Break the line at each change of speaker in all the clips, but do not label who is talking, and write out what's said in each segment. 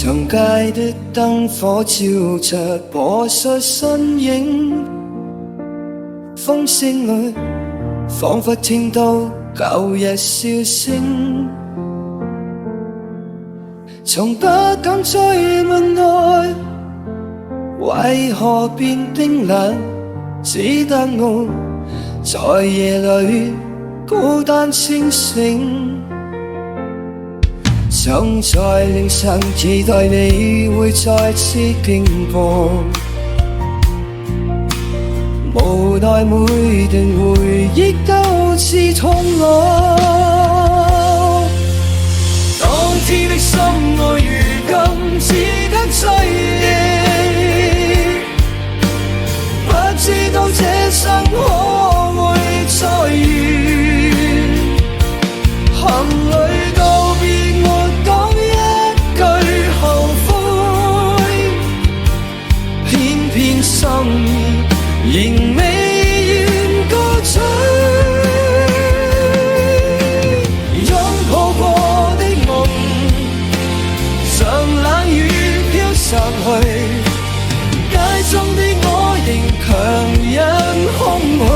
長街的燈火照着破碎身影，風聲裏彷彿聽到舊日笑聲，從不敢追問愛，為何變冰冷，只得我在夜裏孤單清醒。曾在凌晨期待你會再次經過，無奈每段回憶都刺痛我。當天的心愛如今只得追憶，不知道這生可會再遇，行裏告別沒講一句後悔，偏偏心仍未願歌吹。擁抱過的夢像冷雨飄散去，街中的我仍強忍空虛。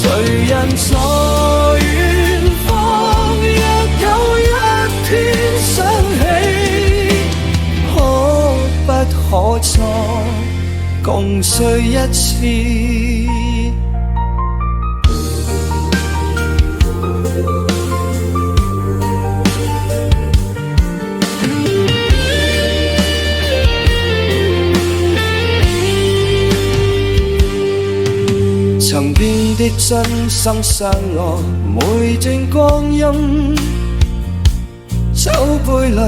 誰人在遠方，若有一天想起，可不可再共睡一次？曾變的真心相愛，每段光陰，酒杯裏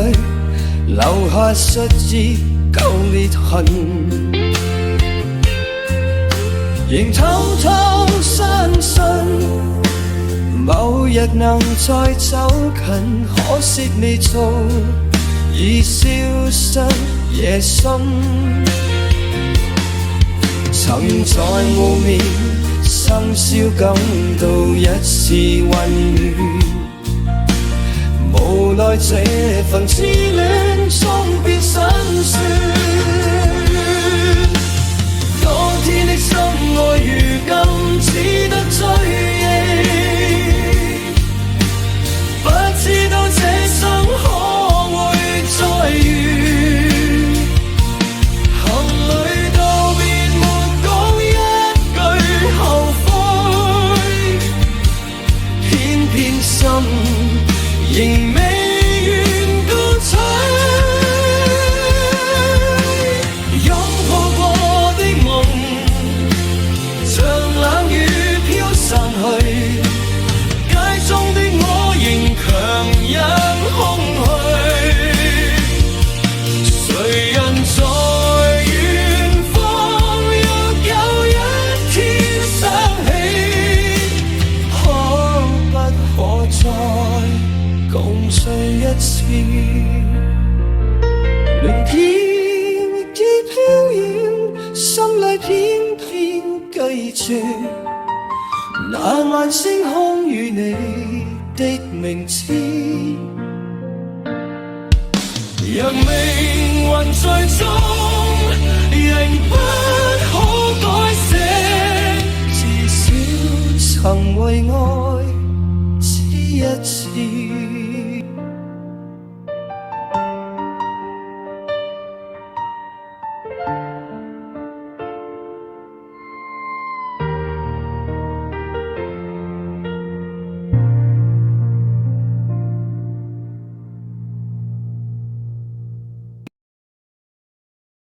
留下失意舊裂痕，仍偷偷相信某日能再走近，可惜未做，已消失夜深。曾在無眠深宵感到一絲溫暖，無奈這份痴戀終變辛酸。當天的心愛如今只得追憶，不知道這生可會再遇，行裏道別沒講一句後悔，偏偏心仍未願告吹。擁抱過的夢像冷雨飄散去，街中的我仍強忍空虛。誰人在遠方，若有一天想起，可不可再共睡一次？連片亦飄遠，心裏偏偏記住那晚星空與你的名字。讓命運最終仍不可改寫，至少曾為愛